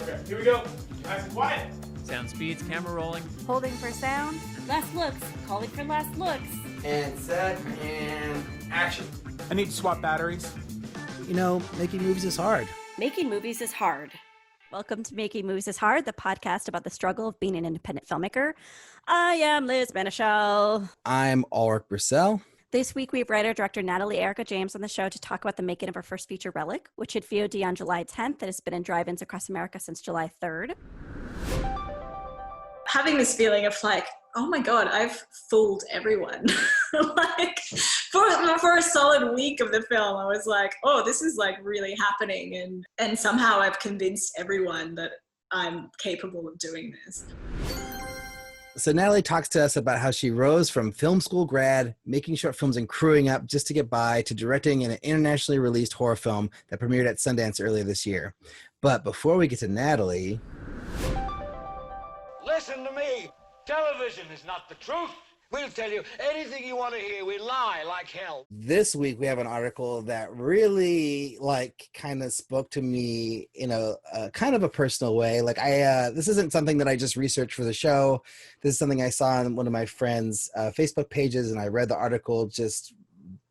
Okay, here we go. Nice and quiet. Sound speeds, camera rolling. Holding for sound. Last looks. Calling for last looks. And set, and action. I need to swap batteries. You know, making movies is hard. Making movies is hard. Welcome to Making Movies is Hard, the podcast about the struggle of being an independent filmmaker. I am Liz Manischel. I'm Ulrich Brissell. This week, we have writer-director Natalie Erika James on the show to talk about the making of her first feature, Relic, which hit VOD on July 10th and has been in drive-ins across America since July 3rd. Having this feeling of like, oh my God, I've fooled everyone. Like for a solid week of the film, I was like, oh, this is like really happening. And somehow I've convinced everyone that I'm capable of doing this. So Natalie talks to us about how she rose from film school grad, making short films and crewing up just to get by, to directing an internationally released horror film that premiered at Sundance earlier this year. But before we get to Natalie... Listen to me. Television is not the truth. We'll tell you anything you want to hear. We lie like hell. This week, we have an article that really, kind of spoke to me in a kind of a personal way. This isn't something that I just researched for the show. This is something I saw on one of my friends' Facebook pages, and I read the article just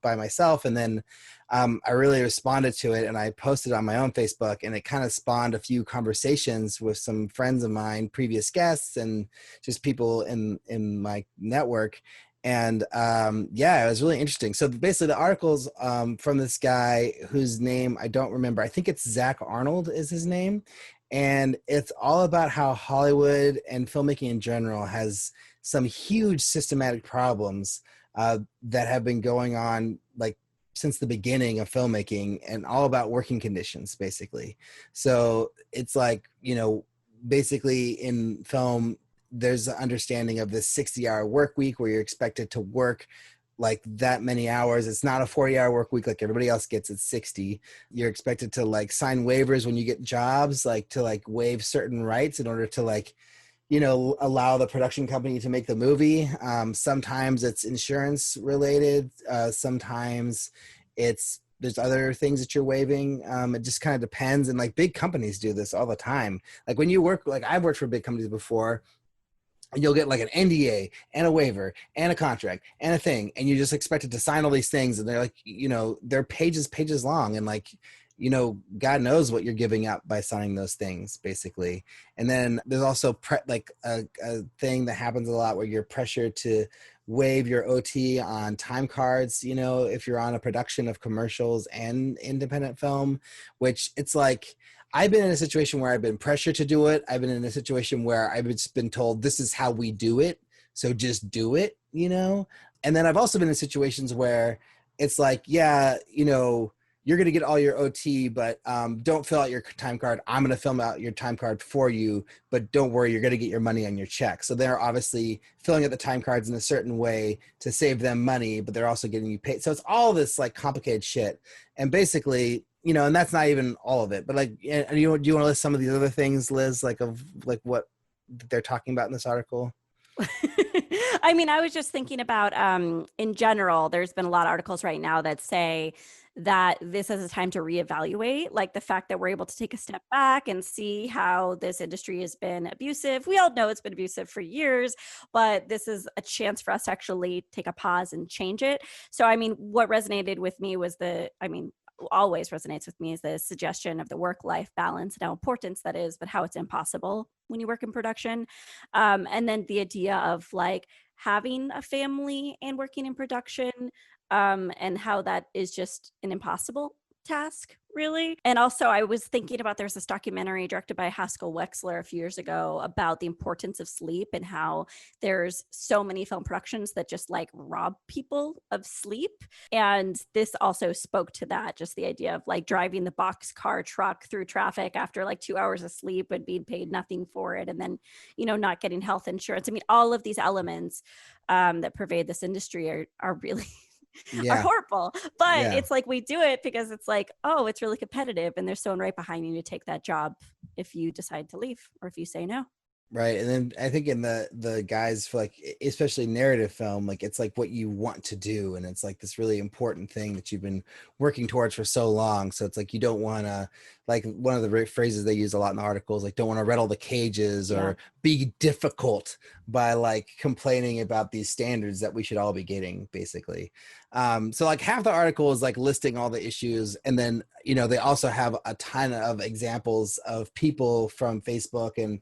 by myself, and then I really responded to it, and I posted it on my own Facebook, and it kind of spawned a few conversations with some friends of mine, previous guests, and just people in my network. And it was really interesting. So basically the article's from this guy whose name I don't remember. I think it's Zach Arnold is his name. And it's all about how Hollywood and filmmaking in general has some huge systematic problems that have been going on since the beginning of filmmaking, and all about working conditions, basically. So it's basically in film, there's an understanding of this 60-hour work week where you're expected to work that many hours. It's not a 40-hour work week like everybody else gets. It's 60. You're expected to sign waivers when you get jobs, to waive certain rights in order to allow the production company to make the movie. Sometimes it's insurance related. Sometimes there's other things that you're waiving. It just kind of depends. And big companies do this all the time. When you work, I've worked for big companies before, you'll get an NDA and a waiver and a contract and a thing. And you're just expected to sign all these things. And they're they're pages long. And God knows what you're giving up by signing those things, basically. And then there's also a thing that happens a lot where you're pressured to waive your OT on time cards, if you're on a production of commercials and independent film, which it's I've been in a situation where I've been pressured to do it. I've been in a situation where I've just been told this is how we do it, so just do it, And then I've also been in situations where it's you're going to get all your OT, but don't fill out your time card. I'm going to fill out your time card for you, but don't worry, you're going to get your money on your check. So they're obviously filling out the time cards in a certain way to save them money, but they're also getting you paid. So it's all this complicated shit. And basically, and that's not even all of it, but do you want to list some of these other things, Liz, of what they're talking about in this article? I mean, I was just thinking about, in general, there's been a lot of articles right now that say that this is a time to reevaluate, the fact that we're able to take a step back and see how this industry has been abusive. We all know it's been abusive for years, but this is a chance for us to actually take a pause and change it. So, I mean, what resonated with me was always resonates with me is the suggestion of the work-life balance and how important that is, but how it's impossible when you work in production. And then the idea of having a family and working in production, and how that is just an impossible task, really. And also I was thinking about, there's this documentary directed by Haskell Wexler a few years ago about the importance of sleep and how there's so many film productions that just rob people of sleep. And this also spoke to that, just the idea of driving the boxcar truck through traffic after 2 hours of sleep and being paid nothing for it. And then, not getting health insurance. I mean, all of these elements that pervade this industry are really are horrible, but it's we do it because it's it's really competitive and there's someone right behind you to take that job if you decide to leave or if you say no. Right. And then I think in the guys for like, especially narrative film, like it's like what you want to do. And it's like this really important thing that you've been working towards for so long. So it's like, you don't want to, like one of the phrases they use a lot in the articles, like don't want to rattle the cages or be difficult by like complaining about these standards that we should all be getting, basically. So like half the article is like listing all the issues. And then, they also have a ton of examples of people from Facebook and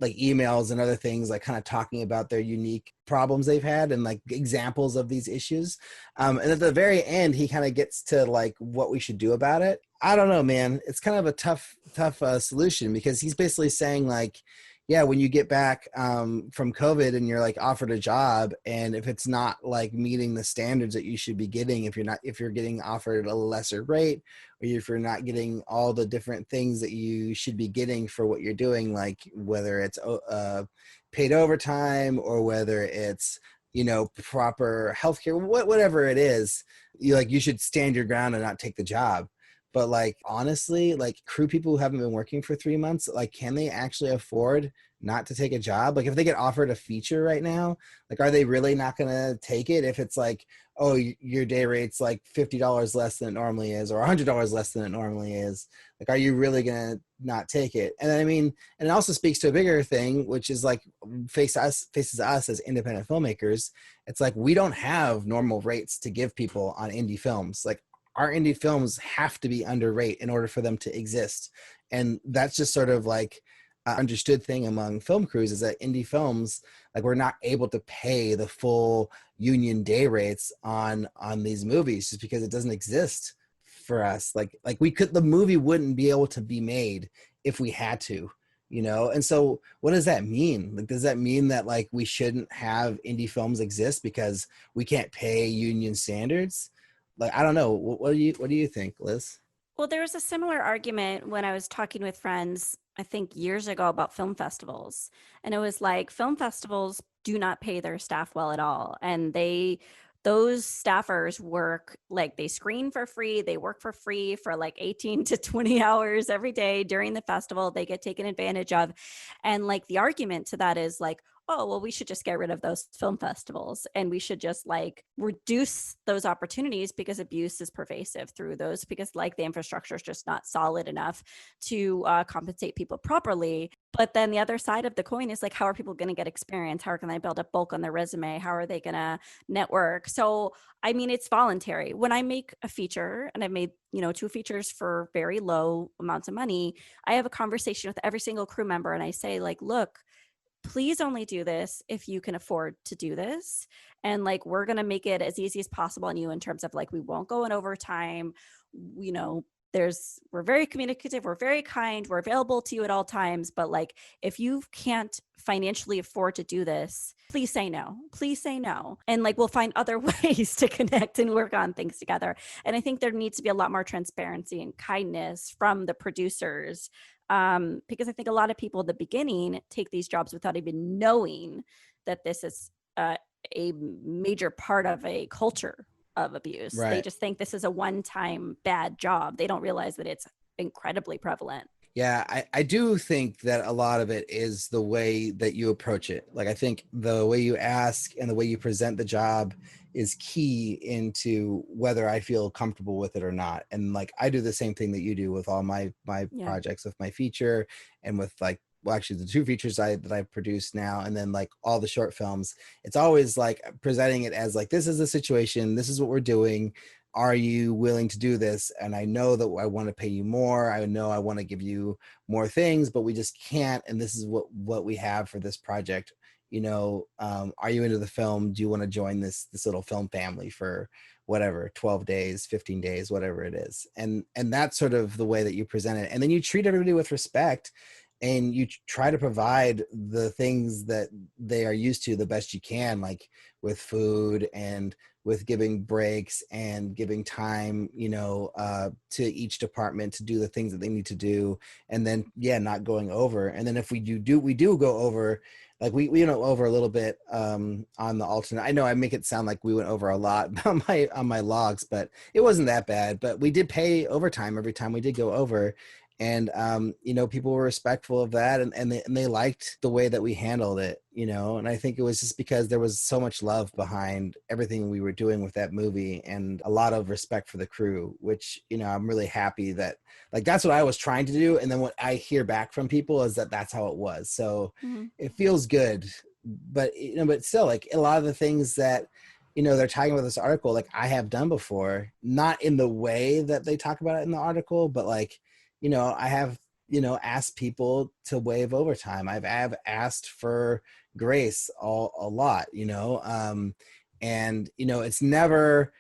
like emails and other things, like kind of talking about their unique problems they've had and like examples of these issues. And at the very end, he kind of gets to like what we should do about it. I don't know, man. It's kind of a tough solution, because he's basically saying like, yeah, when you get back from COVID and you're like offered a job, and if it's not like meeting the standards that you should be getting, if you're getting offered a lesser rate, or if you're not getting all the different things that you should be getting for what you're doing, like whether it's paid overtime or whether it's, proper healthcare, whatever it is, you should stand your ground and not take the job. But like, honestly, like crew people who haven't been working for 3 months, like, can they actually afford not to take a job? Like if they get offered a feature right now, like, are they really not going to take it? If it's like, oh, your day rate's like $50 less than it normally is, or $100 less than it normally is. Like, are you really going to not take it? And I mean, and it also speaks to a bigger thing, which is like faces us as independent filmmakers. It's like, we don't have normal rates to give people on indie films. Like, our indie films have to be under rate in order for them to exist. And that's just sort of like an understood thing among film crews, is that indie films, like, we're not able to pay the full union day rates on these movies just because it doesn't exist for us. Like the movie wouldn't be able to be made if we had to, And so what does that mean? Like, does that mean that like we shouldn't have indie films exist because we can't pay union standards? Like, I don't know. What do you think, Liz? Well, there was a similar argument when I was talking with friends, I think years ago, about film festivals. And it was like, film festivals do not pay their staff well at all. And those staffers work, like, they screen for free, they work for free for like 18 to 20 hours every day during the festival. They get taken advantage of. And like, the argument to that is like, oh, well, we should just get rid of those film festivals, and we should just like reduce those opportunities, because abuse is pervasive through those, because like the infrastructure is just not solid enough to compensate people properly. But then the other side of the coin is like, how are people going to get experience? How can they build up bulk on their resume? How are they going to network? So, I mean, it's voluntary. When I make a feature, and I've made, 2 features for very low amounts of money, I have a conversation with every single crew member, and I say like, look, please only do this if you can afford to do this. And like, we're going to make it as easy as possible on you, in terms of like, we won't go in overtime. We're very communicative, we're very kind, we're available to you at all times. But like, if you can't financially afford to do this, please say no. Please say no. And like, we'll find other ways to connect and work on things together. And I think there needs to be a lot more transparency and kindness from the producers. Because I think a lot of people at the beginning take these jobs without even knowing that this is a major part of a culture of abuse. Right. They just think this is a one-time bad job. They don't realize that it's incredibly prevalent. Yeah, I do think that a lot of it is the way that you approach it. Like, I think the way you ask and the way you present the job is key into whether I feel comfortable with it or not. And like, I do the same thing that you do with all my projects, with my feature, and with like, well, actually the 2 features that I've produced now, and then like all the short films. It's always like presenting it as like, this is the situation, this is what we're doing. Are you willing to do this? And I know that I want to pay you more. I know I want to give you more things, but we just can't. And this is what we have for this project. Are you into the film? Do you want to join this little film family for whatever, 12 days, 15 days, whatever it is? And that's sort of the way that you present it. And then you treat everybody with respect, and you try to provide the things that they are used to the best you can, like with food and with giving breaks and giving time, to each department to do the things that they need to do. And then, not going over. And then if we do go over, like we went over a little bit on the alternate. I know I make it sound like we went over a lot on my logs, but it wasn't that bad. But we did pay overtime every time we did go over. And people were respectful of that, and they liked the way that we handled it, and I think it was just because there was so much love behind everything we were doing with that movie, and a lot of respect for the crew, which I'm really happy that, like, that's what I was trying to do, and then what I hear back from people is that that's how it was. So it feels good, but but still, like, a lot of the things that they're talking about this article, like, I have done before, not in the way that they talk about it in the article, but like, I have, asked people to waive overtime. I've asked for grace a lot, and, it's never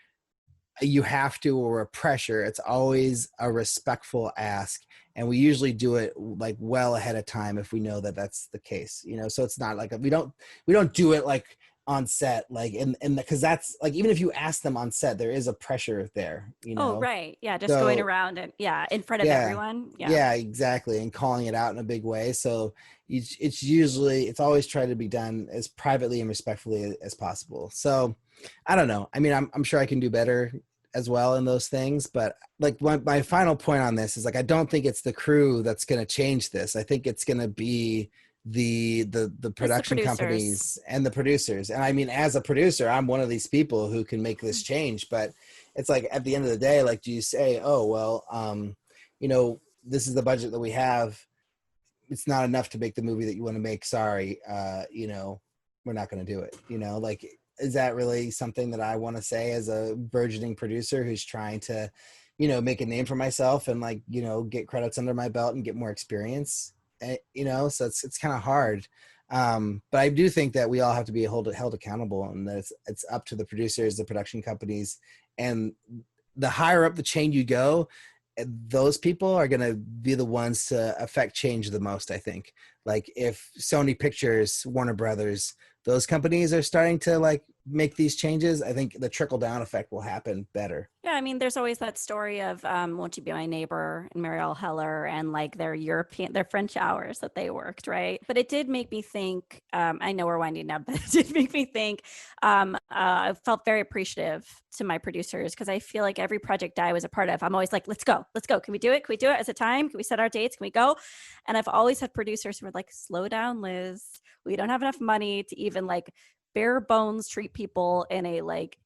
you have to or a pressure. It's always a respectful ask. And we usually do it like well ahead of time if we know that that's the case, so it's not like we don't do it like on set, like, and because that's like, even if you ask them on set, there is a pressure there, Oh, right. Yeah. Just going around and in front of everyone. Yeah, exactly. And calling it out in a big way. So it's always tried to be done as privately and respectfully as possible. So I don't know. I mean, I'm sure I can do better as well in those things, but like my final point on this is, like, I don't think it's the crew that's going to change this. I think it's going to be the production companies and the producers. And I mean, as a producer, I'm one of these people who can make this change, but it's like, at the end of the day, like, do you say, oh, well, this is the budget that we have. It's not enough to make the movie that you want to make. Sorry. We're not going to do it. Like, is that really something that I want to say as a burgeoning producer who's trying to, make a name for myself and, like, get credits under my belt and get more experience? So it's kind of hard. But I do think that we all have to be held accountable, and that it's up to the producers, the production companies, and the higher up the chain you go, those people are going to be the ones to affect change the most, I think. Like, if Sony Pictures, Warner Brothers, those companies are starting to, like, make these changes, I think the trickle down effect will happen better. Yeah, I mean, there's always that story of Won't You Be My Neighbor and Marielle Heller and, like, their French hours that they worked, right? But it did make me think, I know we're winding up, but it did make me think, I felt very appreciative to my producers, because I feel like every project I was a part of, I'm always like, let's go. Can we do it? Can we do it? Is it time? Can we set our dates? Can we go? And I've always had producers who were like, slow down, Liz. We don't have enough money to even, like, bare bones treat people in a, like,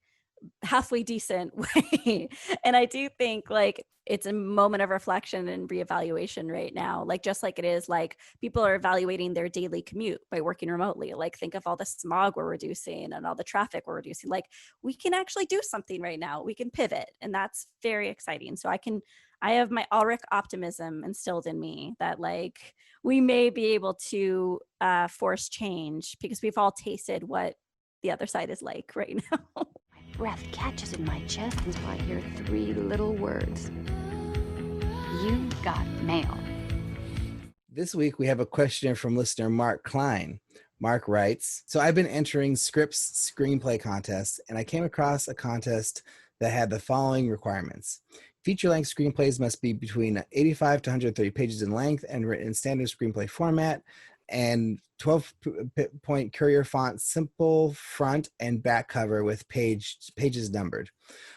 halfway decent way. And I do think, like, it's a moment of reflection and reevaluation right now. Like, just like it is, like, people are evaluating their daily commute by working remotely. Like, think of all the smog we're reducing and all the traffic we're reducing. Like, we can actually do something right now. We can pivot, and that's very exciting. So I have my Ulrich optimism instilled in me that, like, we may be able to force change, because we've all tasted what the other side is like right now. Breath catches in my chest until I hear 3 little words. You got mail. This week we have a question from listener Mark Klein. Mark writes, so I've been entering scripts screenplay contests, and I came across a contest that had the following requirements. Feature-length screenplays must be between 85 to 130 pages in length and written in standard screenplay format, and 12-point Courier font, simple front and back cover with pages numbered.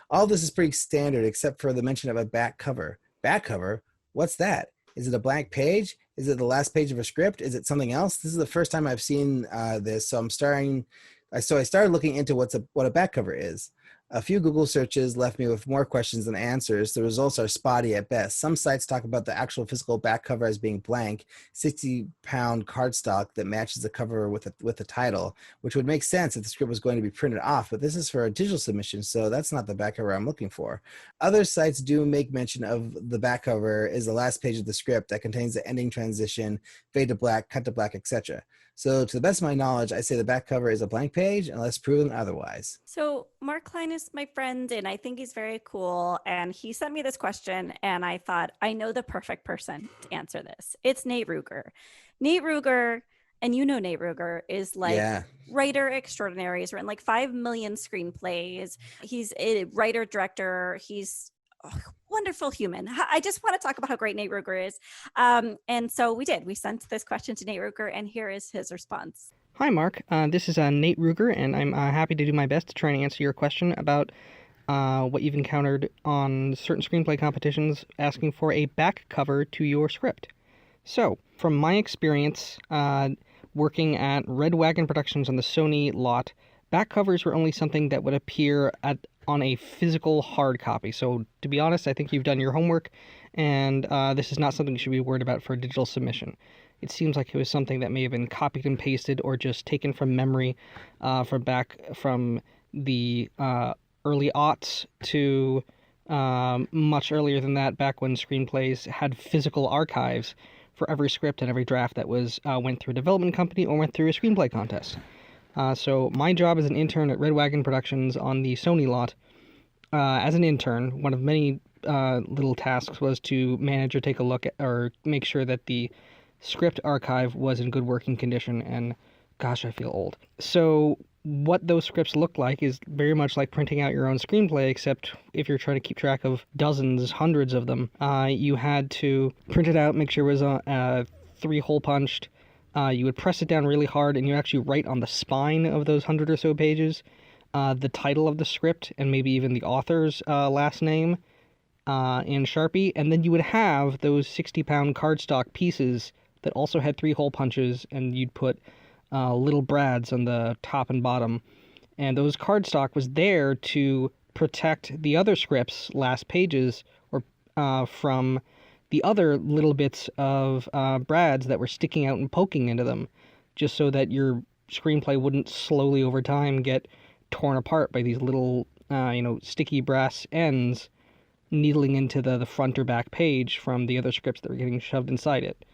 All this is pretty standard except for the mention of a back cover. Back cover? What's that? Is it a blank page? Is it the last page of a script? Is it something else? This is the first time I've seen this, so I started looking into what a back cover is. A few Google searches left me with more questions than answers. The results are spotty at best. Some sites talk about the actual physical back cover as being blank, 60-pound cardstock that matches the cover with the title, which would make sense if the script was going to be printed off, but this is for a digital submission, so that's not the back cover I'm looking for. Other sites do make mention of the back cover is the last page of the script that contains the ending transition, fade to black, cut to black, etc. So to the best of my knowledge, I say the back cover is a blank page unless proven otherwise. So Mark Klein is my friend, and I think he's very cool. And he sent me this question, and I thought, I know the perfect person to answer this. It's Nate Ruger. Nate Ruger, and you know Nate Ruger, is like writer extraordinary. He's written like 5 million screenplays. He's a writer, director. He's wonderful human. I just want to talk about how great Nate Ruger is. And so we did. We sent this question to Nate Ruger, and here is his response. Hi, Mark. This is Nate Ruger, and I'm happy to do my best to try and answer your question about what you've encountered on certain screenplay competitions asking for a back cover to your script. So, from my experience working at Red Wagon Productions on the Sony lot, back covers were only something that would appear on a physical hard copy. So, to be honest, I think you've done your homework, and this is not something you should be worried about for a digital submission. It seems like it was something that may have been copied and pasted or just taken from memory from the early aughts to much earlier than that, back when screenplays had physical archives for every script and every draft that went through a development company or went through a screenplay contest. So my job as an intern at Red Wagon Productions on the Sony lot, as an intern, one of many little tasks was to manage or take a look at or make sure that the script archive was in good working condition, and gosh, I feel old. So what those scripts look like is very much like printing out your own screenplay, except if you're trying to keep track of dozens, hundreds of them, you had to print it out, make sure it was 3-hole punched. You would press it down really hard, and you actually write on the spine of those 100 or so pages the title of the script and maybe even the author's last name in Sharpie, and then you would have those 60-pound cardstock pieces that also had 3-hole punches, and you'd put little brads on the top and bottom. And those cardstock was there to protect the other script's last pages or from the other little bits of brads that were sticking out and poking into them, just so that your screenplay wouldn't slowly over time get torn apart by these little, sticky brass ends needling into the front or back page from the other scripts that were getting shoved inside it.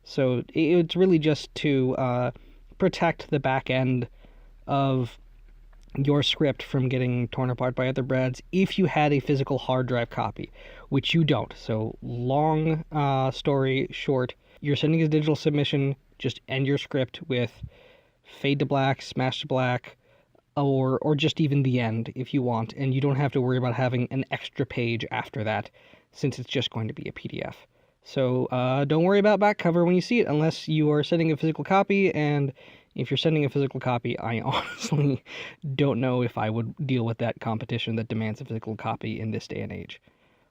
So it's really just to protect the back end of your script from getting torn apart by other brads if you had a physical hard drive copy, which you don't. So long story short, you're sending a digital submission, just end your script with fade to black, smash to black, or just even the end if you want, and you don't have to worry about having an extra page after that since it's just going to be a PDF. So don't worry about back cover when you see it unless you are sending a physical copy, and if you're sending a physical copy, I honestly don't know if I would deal with that competition that demands a physical copy in this day and age.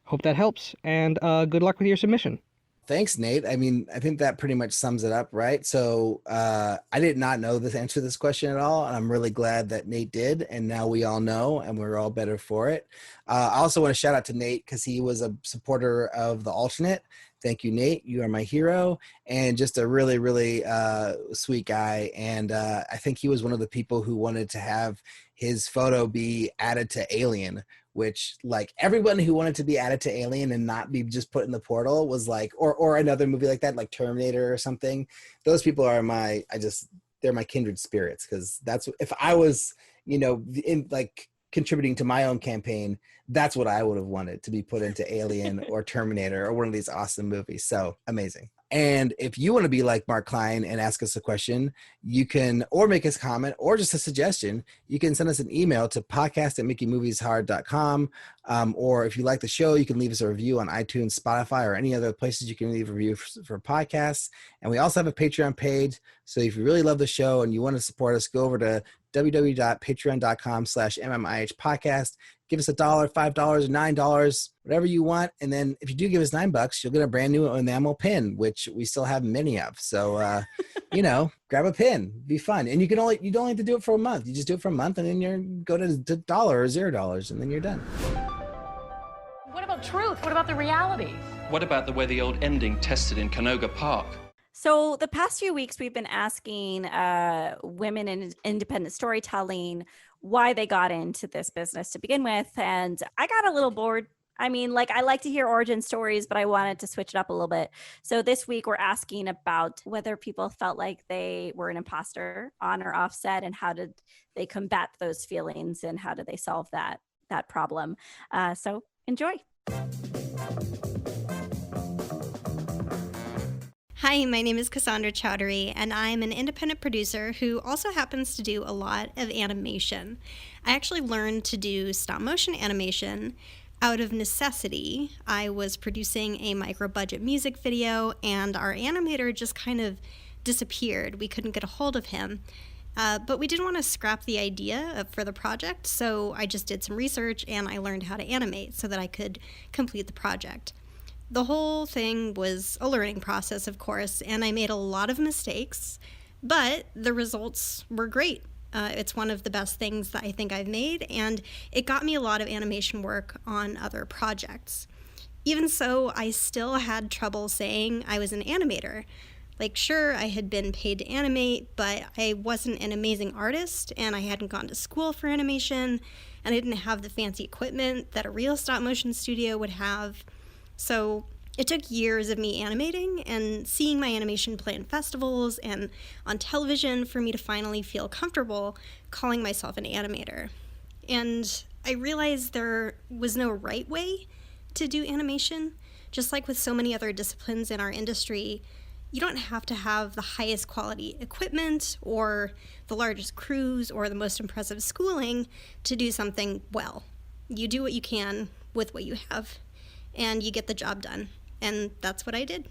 Hope that helps, and good luck with your submission. Thanks, Nate. I mean, I think that pretty much sums it up, right? So I did not know the answer to this question at all, and I'm really glad that Nate did, and now we all know, and we're all better for it. I also want to shout out to Nate because he was a supporter of The Alternate. Thank you, Nate. You are my hero, and just a really, really sweet guy. And I think he was one of the people who wanted to have his photo be added to Alien, which, like, everyone who wanted to be added to Alien and not be just put in the portal was like, or another movie like that, like Terminator or something. Those people are they're my kindred spirits, because that's, if I was, in like contributing to my own campaign, that's what I would have wanted to be put into Alien or Terminator or one of these awesome movies. So amazing. And if you want to be like Mark Klein and ask us a question, you can, or make us a comment or just a suggestion, you can send us an email to podcast@makingmovieshard.com. Or if you like the show, you can leave us a review on iTunes, Spotify, or any other places you can leave a review for podcasts. And we also have a Patreon page. So if you really love the show and you want to support us, go over to www.patreon.com/MMIH podcast. Give us $1, $5, $9, whatever you want. And then if you do give us $9, you'll get a brand new enamel pin, which we still have many of. So, grab a pin, be fun. And you don't have to do it for a month. You just do it for a month, and then you go to $1 or $0, and then you're done. What about truth? What about the reality? What about the way the old ending tested in Canoga Park? So the past few weeks, we've been asking women in independent storytelling why they got into this business to begin with. And I got a little bored. I mean, I like to hear origin stories, but I wanted to switch it up a little bit. So this week we're asking about whether people felt like they were an imposter on or off set, and how did they combat those feelings, and how did they solve that problem. So enjoy. Hi, my name is Cassandra Chowdhury, and I'm an independent producer who also happens to do a lot of animation. I actually learned to do stop motion animation out of necessity. I was producing a micro-budget music video, and our animator just kind of disappeared. We couldn't get a hold of him. But we didn't want to scrap the idea for the project, so I just did some research and I learned how to animate so that I could complete the project. The whole thing was a learning process, of course, and I made a lot of mistakes, but the results were great. It's one of the best things that I think I've made, and it got me a lot of animation work on other projects. Even so, I still had trouble saying I was an animator. Like, sure, I had been paid to animate, but I wasn't an amazing artist, and I hadn't gone to school for animation, and I didn't have the fancy equipment that a real stop-motion studio would have. So it took years of me animating and seeing my animation play in festivals and on television for me to finally feel comfortable calling myself an animator. And I realized there was no right way to do animation. Just like with so many other disciplines in our industry, you don't have to have the highest quality equipment or the largest crews or the most impressive schooling to do something well. You do what you can with what you have, and you get the job done. And that's what I did.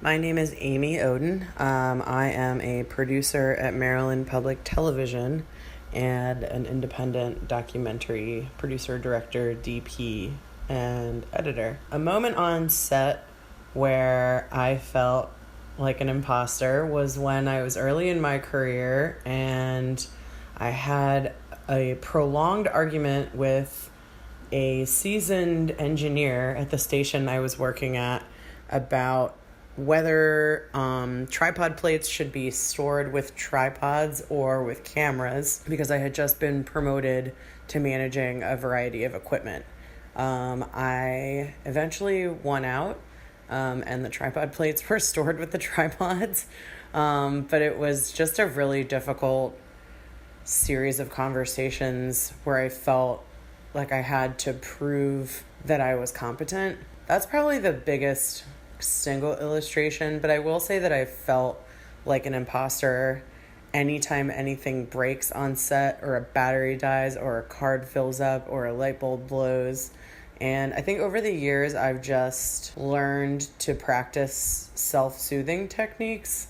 My name is Amy Oden. I am a producer at Maryland Public Television and an independent documentary producer, director, DP, and editor. A moment on set where I felt like an imposter was when I was early in my career and I had a prolonged argument with a seasoned engineer at the station I was working at about whether tripod plates should be stored with tripods or with cameras, because I had just been promoted to managing a variety of equipment. I eventually won out, and the tripod plates were stored with the tripods, but it was just a really difficult series of conversations where I felt like I had to prove that I was competent. That's probably the biggest single illustration, but I will say that I felt like an imposter anytime anything breaks on set, or a battery dies, or a card fills up, or a light bulb blows. And I think over the years I've just learned to practice self-soothing techniques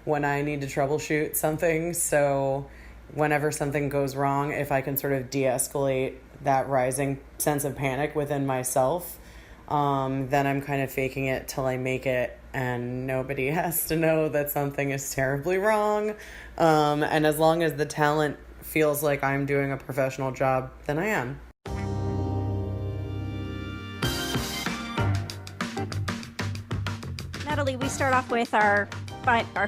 when I need to troubleshoot something. So whenever something goes wrong, if I can sort of de-escalate that rising sense of panic within myself, then I'm kind of faking it till I make it, and nobody has to know that something is terribly wrong. And as long as the talent feels like I'm doing a professional job, then I am. Natalie, we start off with our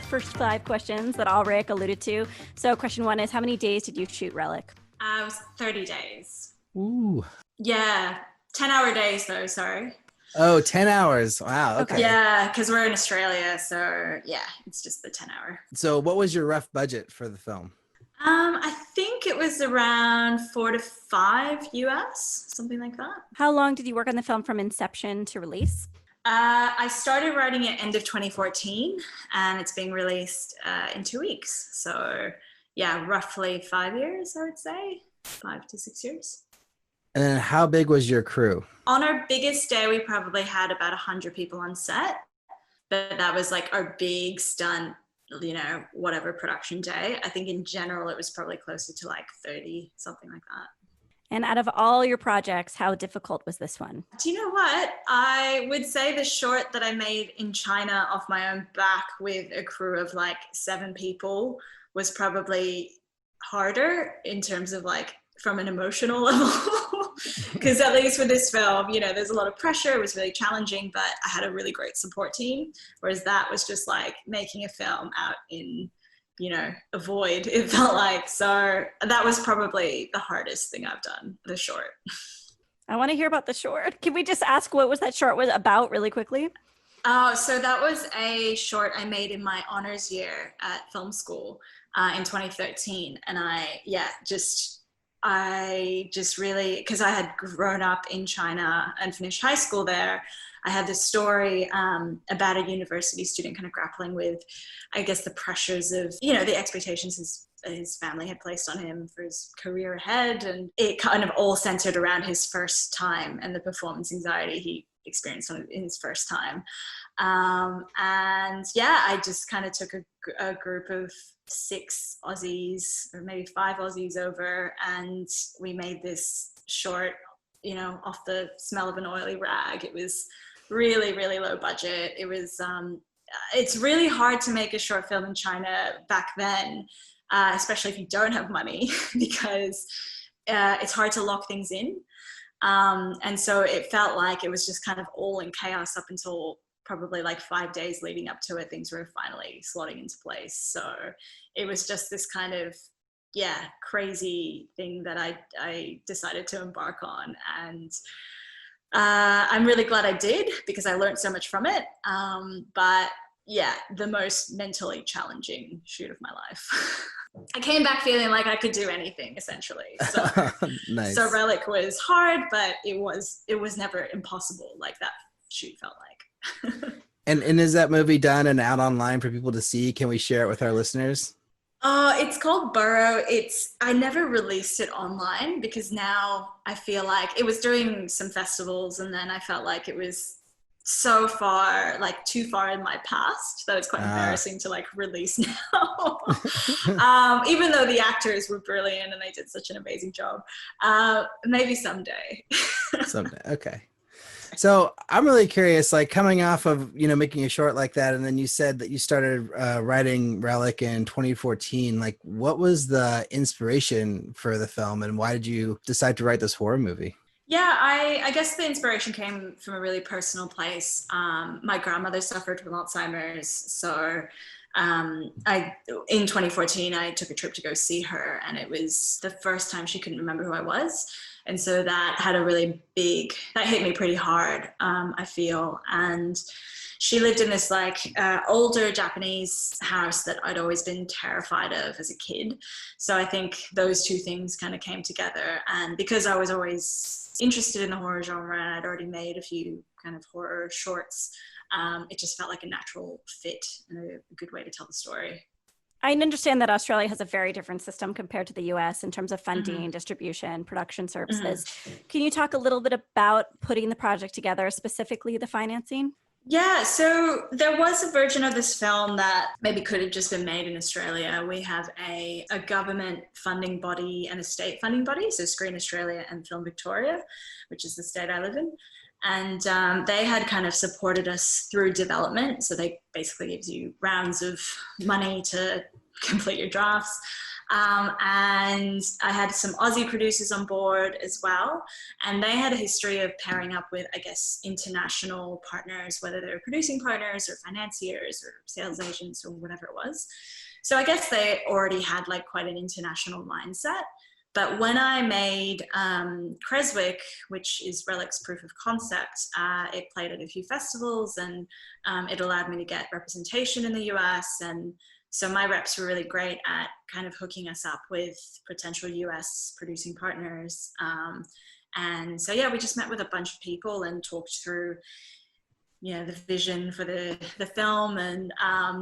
first 5 questions that Ulrich alluded to. So question 1 is, how many days did you shoot Relic? It was 30 days. Ooh. Yeah. 10-hour days, though, sorry. Oh, 10 hours. Wow. Okay. Yeah, because we're in Australia, so yeah, it's just the 10-hour. So what was your rough budget for the film? I think it was around 4 to 5 US, something like that. How long did you work on the film from inception to release? I started writing it end of 2014, and it's being released in 2 weeks. So yeah, roughly 5 years, I would say, 5 to 6 years. And then how big was your crew? On our biggest day, we probably had about 100 people on set, but that was like our big stunt, whatever production day. I think in general, it was probably closer to like 30, something like that. And out of all your projects, how difficult was this one? Do you know what? I would say the short that I made in China off my own back with a crew of like 7 people was probably harder in terms of like from an emotional level. Because at least with this film, there's a lot of pressure. It was really challenging, but I had a really great support team. Whereas that was just like making a film out in, a void, it felt like. So that was probably the hardest thing I've done, the short. I want to hear about the short. Can we just ask what was that short was about really quickly? So that was a short I made in my honors year at film school in 2013. And I just really, because I had grown up in China and finished high school there, I had this story about a university student kind of grappling with, I guess, the pressures of, the expectations his family had placed on him for his career ahead. And it kind of all centered around his first time and the performance anxiety he experienced in his first time. And yeah, I just kind of took a group of 6 Aussies or maybe 5 Aussies over, and we made this short, off the smell of an oily rag. It was really, really low budget. It was, it's really hard to make a short film in China back then, especially if you don't have money, because it's hard to lock things in. And so it felt like it was just kind of all in chaos up until probably like 5 days leading up to it. Things were finally slotting into place. So it was just this kind of, crazy thing that I decided to embark on. And I'm really glad I did, because I learned so much from it. But yeah, the most mentally challenging shoot of my life. I came back feeling like I could do anything, essentially. So, Nice. So Relic was hard, but it was never impossible like that shoot felt like. And is that movie done and out online for people to see? Can we share it with our listeners? It's called Burrow. I never released it online because now I feel like it was during some festivals, and then I felt like it was so far, like too far in my past, that it's quite embarrassing to like release now. Even though the actors were brilliant and they did such an amazing job. Maybe someday. Someday. Okay. So I'm really curious, like coming off of, making a short like that, and then you said that you started writing Relic in 2014. Like, what was the inspiration for the film, and why did you decide to write this horror movie? Yeah, I guess the inspiration came from a really personal place. My grandmother suffered from Alzheimer's, so in 2014, I took a trip to go see her, and it was the first time she couldn't remember who I was. And so that hit me pretty hard, I feel. And she lived in this older Japanese house that I'd always been terrified of as a kid. So I think those two things kind of came together. And because I was always interested in the horror genre, and I'd already made a few kind of horror shorts, it just felt like a natural fit and a good way to tell the story. I understand that Australia has a very different system compared to the US in terms of funding, distribution, production services. Can you talk a little bit about putting the project together, specifically the financing? Yeah, so there was a version of this film that maybe could have just been made in Australia. We have a government funding body and a state funding body, so Screen Australia and Film Victoria, which is the state I live in. And they had kind of supported us through development. So they basically gives you rounds of money to complete your drafts. And I had some Aussie producers on board as well. And they had a history of pairing up with, I guess, international partners, whether they were producing partners or financiers or sales agents or whatever it was. So I guess they already had quite an international mindset. But when I made Creswick, which is Relic's proof of concept, it played at a few festivals, and it allowed me to get representation in the US. And so my reps were really great at kind of hooking us up with potential US producing partners. And so, yeah, we just met with a bunch of people and talked through, the vision for the film, and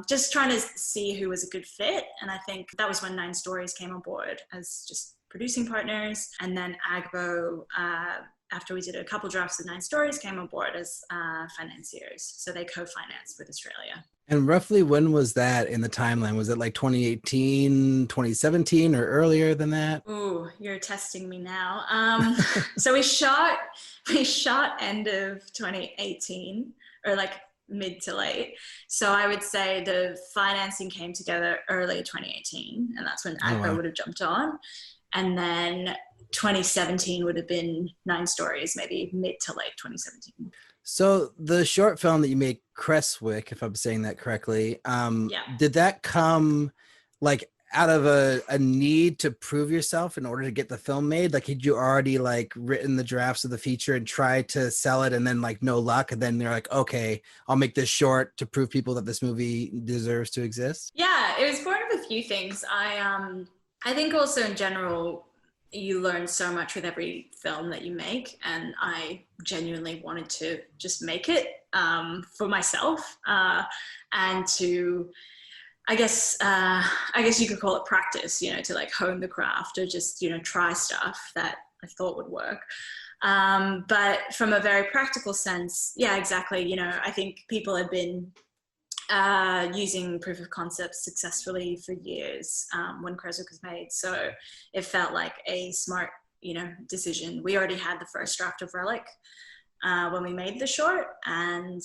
just trying to see who was a good fit. And I think that was when 9 Stories came on board as just producing partners. And then Agbo, after we did a couple drafts of 9 Stories, came on board as financiers. So they co-financed with Australia. And roughly when was that in the timeline? Was it 2018, 2017, or earlier than that? Ooh, you're testing me now. So we shot end of 2018, or mid to late. So I would say the financing came together early 2018, and that's when Agbo would have jumped on. And then 2017 would have been 9 Stories, maybe mid to late 2017. So the short film that you made, Creswick, if I'm saying that correctly, did that come out of a need to prove yourself in order to get the film made? Had you already written the drafts of the feature and tried to sell it, and then no luck, and then they're okay, I'll make this short to prove people that this movie deserves to exist? Yeah, it was born of a few things. I think also in general, you learn so much with every film that you make, and I genuinely wanted to just make it for myself and to, I guess you could call it practice, to hone the craft, or just try stuff that I thought would work. But from a very practical sense, yeah, exactly. You know, I think people have been using proof of concept successfully for years when Creswick was made. So it felt like a smart, you know, decision. We already had the first draft of Relic when we made the short, and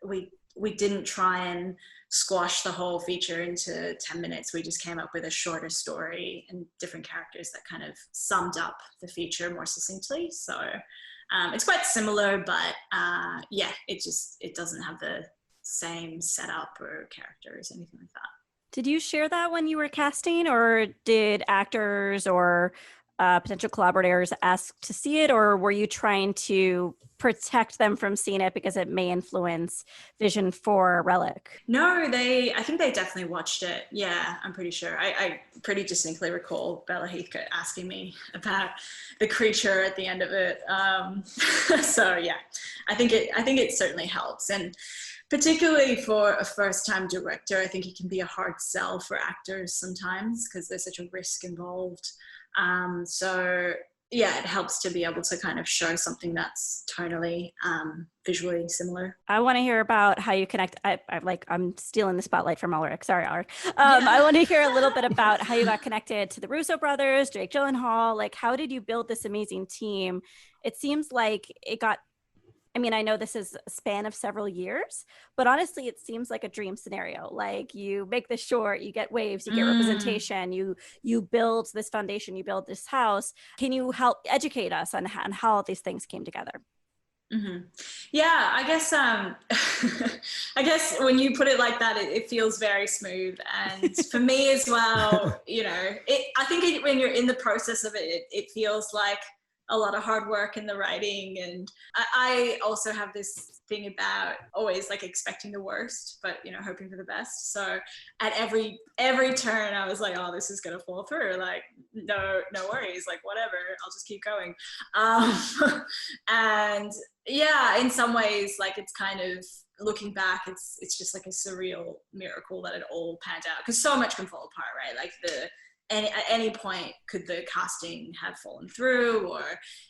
we didn't try and squash the whole feature into 10 minutes. We just came up with a shorter story and different characters that kind of summed up the feature more succinctly. So it's quite similar, but yeah, it doesn't have the same setup or characters, anything like that. Did you share that when you were casting, or did actors or potential collaborators ask to see it, or were you trying to protect them from seeing it because it may influence vision for Relic? No, I think they definitely watched it. Yeah, I'm pretty sure. I pretty distinctly recall Bella Heathcote asking me about the creature at the end of it. So yeah, I think it certainly helps. And particularly for a first-time director, I think it can be a hard sell for actors sometimes because there's such a risk involved. So yeah, it helps to be able to kind of show something that's tonally, visually similar. I want to hear about how you connect. I'm stealing the spotlight from Ulrich. Sorry, Ulrich. I want to hear a little bit about how you got connected to the Russo brothers, Jake Gyllenhaal. Like, how did you build this amazing team? It seems like it got, I mean, I know this is a span of several years, but honestly, it seems like a dream scenario. Like, you make this short, you get waves, you get representation, you build this foundation, you build this house. Can you help educate us on how all these things came together? Mm-hmm. Yeah, I guess I guess when you put it like that, it feels very smooth. And for me as well, you know, I think when you're in the process of it feels like a lot of hard work in the writing. And I also have this thing about always like expecting the worst, but, you know, hoping for the best. So at every turn I was like, oh, this is going to fall through. Like, no worries. Like, whatever, I'll just keep going. And yeah, in some ways, like, it's kind of looking back, it's just like a surreal miracle that it all panned out, because so much can fall apart, right? Like at any point could the casting have fallen through, or,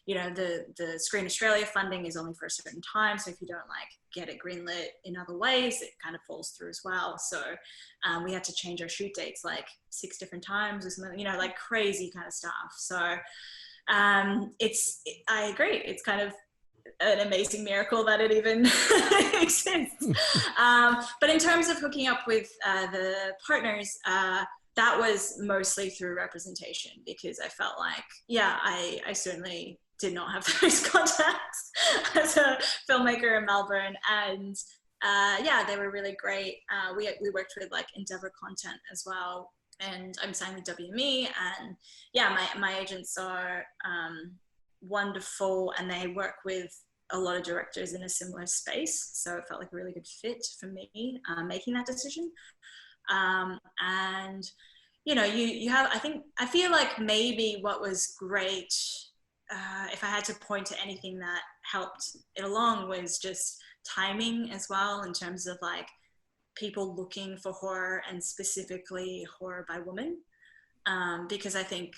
you know, the Screen Australia funding is only for a certain time, so if you don't like get it greenlit in other ways, it kind of falls through as well. So we had to change our shoot dates like 6 different times or something, you know, like crazy kind of stuff. So I agree, it's kind of an amazing miracle that it even exists. But in terms of hooking up with the partners, that was mostly through representation, because I felt like, yeah, I certainly did not have those contacts as a filmmaker in Melbourne. And yeah, they were really great. We worked with like Endeavour Content as well. And I'm signed with WME. And yeah, my agents are wonderful, and they work with a lot of directors in a similar space. So it felt like a really good fit for me making that decision. And you know, you have, I feel like maybe what was great, if I had to point to anything that helped it along, was just timing as well, in terms of like people looking for horror, and specifically horror by women, because I think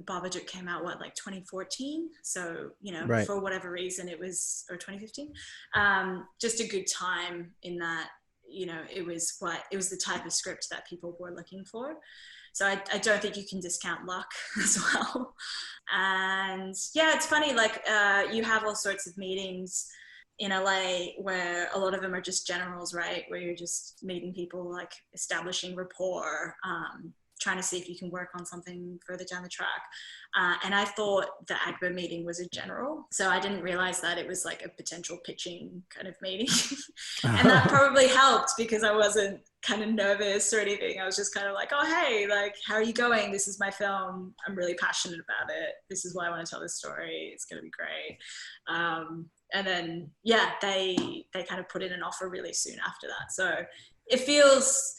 Babadook came out like 2014, so, you know, right, for whatever reason it was, or 2015, just a good time in that, you know, it was the type of script that people were looking for. So I don't think you can discount luck as well. And yeah, it's funny, like you have all sorts of meetings in LA where a lot of them are just generals, right? Where you're just meeting people, like establishing rapport, trying to see if you can work on something further down the track. And I thought the AGBA meeting was a general. So I didn't realize that it was like a potential pitching kind of meeting. And that probably helped, because I wasn't kind of nervous or anything. I was just kind of like, oh, hey, like, how are you going? This is my film. I'm really passionate about it. This is why I want to tell this story. It's going to be great. And then, yeah, they kind of put in an offer really soon after that. So it feels,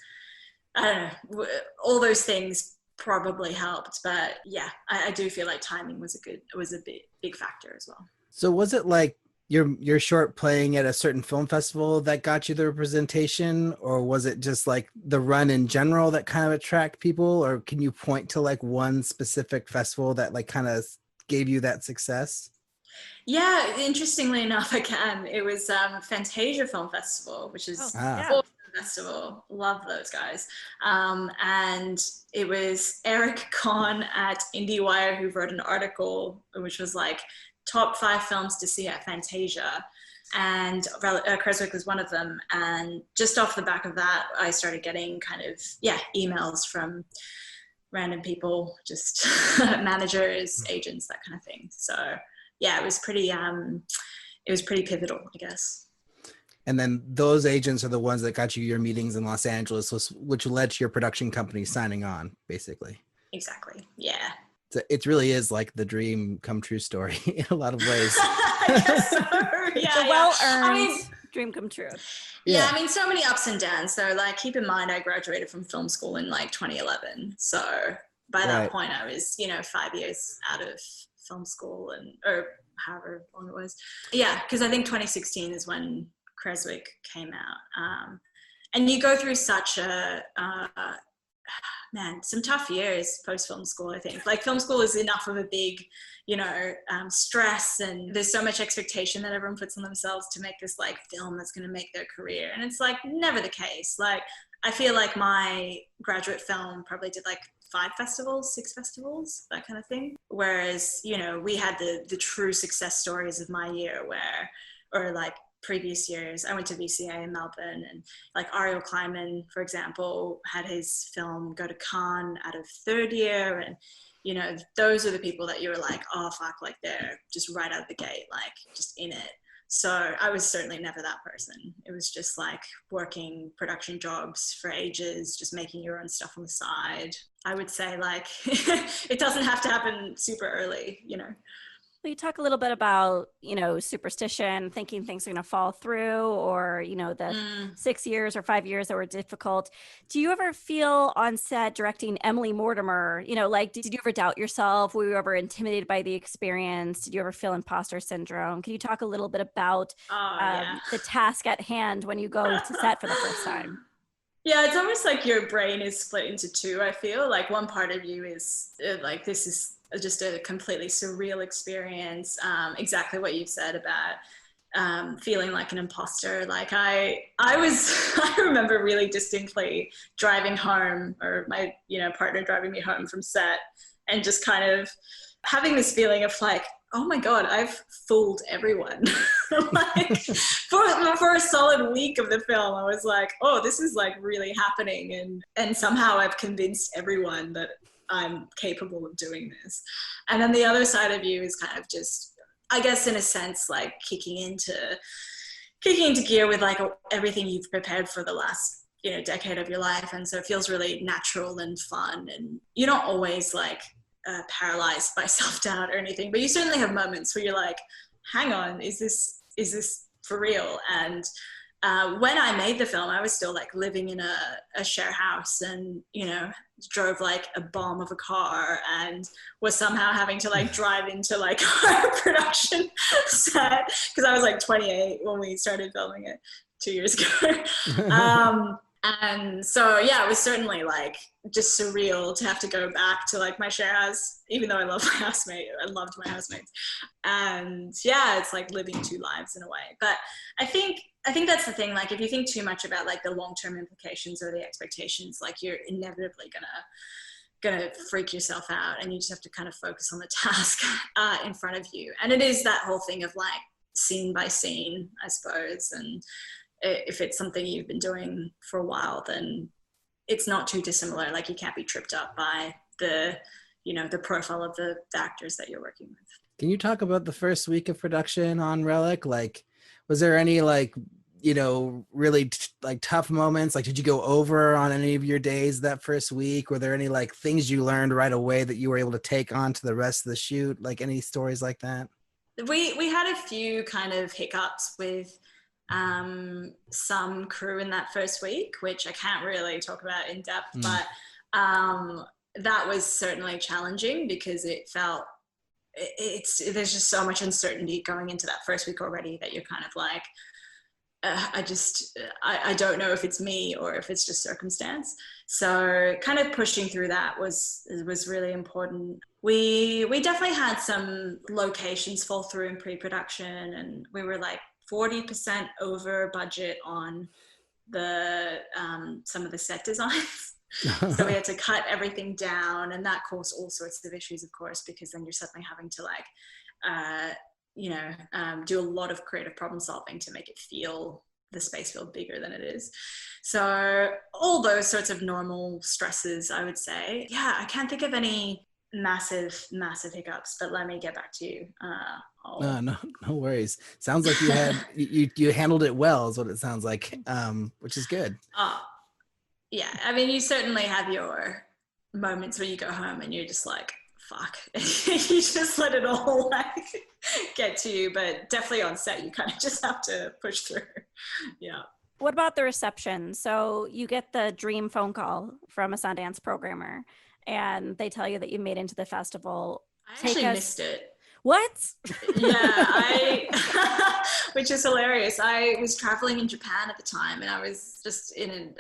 I don't know, all those things probably helped, but yeah, I do feel like timing was a big factor as well. So was it like your short playing at a certain film festival that got you the representation, or was it just like the run in general that kind of attract people, or can you point to like one specific festival that like kind of gave you that success? Yeah, interestingly enough, I can. It was Fantasia Film Festival, which is awesome festival. Love those guys. And it was Eric Kahn at IndieWire who wrote an article which was like top 5 films to see at Fantasia. And Creswick was one of them. And just off the back of that, I started getting kind of, emails from random people, just managers, agents, that kind of thing. So yeah, it was pretty pivotal, I guess. And then those agents are the ones that got you your meetings in Los Angeles, which led to your production company signing on, basically. Exactly. Yeah. It really is like the dream come true story in a lot of ways. I guess so. Yeah, well-earned dream come true. Yeah, I mean, so many ups and downs. So, like, keep in mind, I graduated from film school in, like, 2011. So, by that point, I was, 5 years out of film school or however long it was. Yeah, because I think 2016 is when Creswick came out. And you go through such some tough years post-film school, I think. Like, film school is enough of a big, stress, and there's so much expectation that everyone puts on themselves to make this, like, film that's going to make their career. And it's, like, never the case. Like, I feel like my graduate film probably did, like, 5 festivals, 6 festivals, that kind of thing. Whereas, we had the true success stories of my year or like previous years. I went to VCA in Melbourne, and like Ariel Kleiman, for example, had his film go to Cannes out of 3rd year. And, those are the people that you were like, oh, fuck, like they're just right out of the gate, like just in it. So I was certainly never that person. It was just like working production jobs for ages, just making your own stuff on the side. I would say, like, it doesn't have to happen super early, Will you talk a little bit about, superstition, thinking things are going to fall through, or, the 6 years or 5 years that were difficult? Do you ever feel on set directing Emily Mortimer, did you ever doubt yourself? Were you ever intimidated by the experience? Did you ever feel imposter syndrome? Can you talk a little bit about the task at hand when you go to set for the first time? Yeah, it's almost like your brain is split into 2, I feel. Like, one part of you is like, this is just a completely surreal experience. Exactly what you've said about feeling like an imposter. Like, I remember really distinctly driving home, or my, partner driving me home from set, and just kind of having this feeling of like, oh my God, I've fooled everyone. Like, for a solid week of the film, I was like, oh, this is like really happening. And somehow I've convinced everyone that I'm capable of doing this. And then the other side of you is kind of just, I guess, in a sense, like kicking into gear with like everything you've prepared for the last, decade of your life. And so it feels really natural and fun. And you're not always like paralyzed by self-doubt or anything, but you certainly have moments where you're like, hang on, is this for real? And when I made the film, I was still like living in a share house, and drove like a bomb of a car, and was somehow having to like drive into like our production set, because I was like 28 when we started filming it 2 years ago. And so, yeah, it was certainly like just surreal to have to go back to like my share house, even though I loved my housemates. And yeah, it's like living 2 lives in a way. But I think that's the thing. Like, if you think too much about like the long-term implications or the expectations, like you're inevitably gonna freak yourself out, and you just have to kind of focus on the task in front of you. And it is that whole thing of like scene by scene, I suppose. And if it's something you've been doing for a while, then it's not too dissimilar. Like, you can't be tripped up by the profile of the actors that you're working with. Can you talk about the first week of production on Relic? Like, was there any like, really like tough moments? Like, did you go over on any of your days that first week? Were there any like things you learned right away that you were able to take on to the rest of the shoot? Like, any stories like that? We had a few kind of hiccups with some crew in that first week, which I can't really talk about in depth, but that was certainly challenging, because it felt there's just so much uncertainty going into that first week already, that you're kind of like, I don't know if it's me or if it's just circumstance. So kind of pushing through that was really important. We definitely had some locations fall through in pre-production, and we were like 40% over budget on the some of the set designs. So we had to cut everything down, and that caused all sorts of issues, of course, because then you're suddenly having to do a lot of creative problem solving to make the space feel bigger than it is. So all those sorts of normal stresses, I would say. Yeah, I can't think of any massive hiccups, but let me get back to you. No worries. Sounds like you had you handled it well, is what it sounds like, which is good. Yeah, I mean, you certainly have your moments where you go home and you're just like, fuck. You just let it all get to you, but definitely on set you kind of just have to push through. Yeah. What about the reception? So you get the dream phone call from a Sundance programmer and they tell you that you made it into the festival. I actually missed it. What? Yeah, which is hilarious. I was traveling in Japan at the time, and I was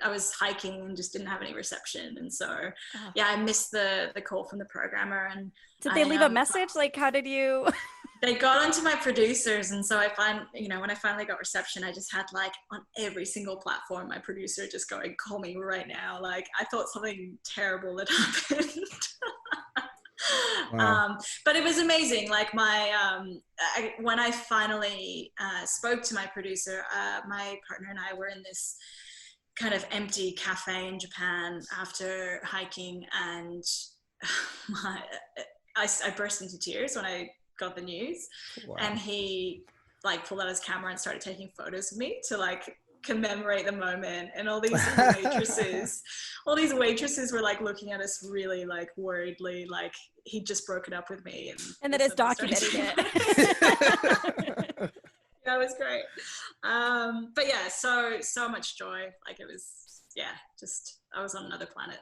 I was hiking and just didn't have any reception, and so yeah, I missed the call from the programmer. And did they leave a message? Like, how did you? They got onto my producers, and so when I finally got reception, I just had like on every single platform my producer just going, "Call me right now!" Like I thought something terrible had happened. Wow. But it was amazing. Like when I finally spoke to my producer, my partner and I were in this kind of empty cafe in Japan after hiking, and I burst into tears when I got the news. Wow. And he like pulled out his camera and started taking photos of me to like commemorate the moment, and all these waitresses were like looking at us really like worriedly, like he'd just broken up with me, and that is documenting it. That was great. But yeah, so much joy. Like it was, just I was on another planet.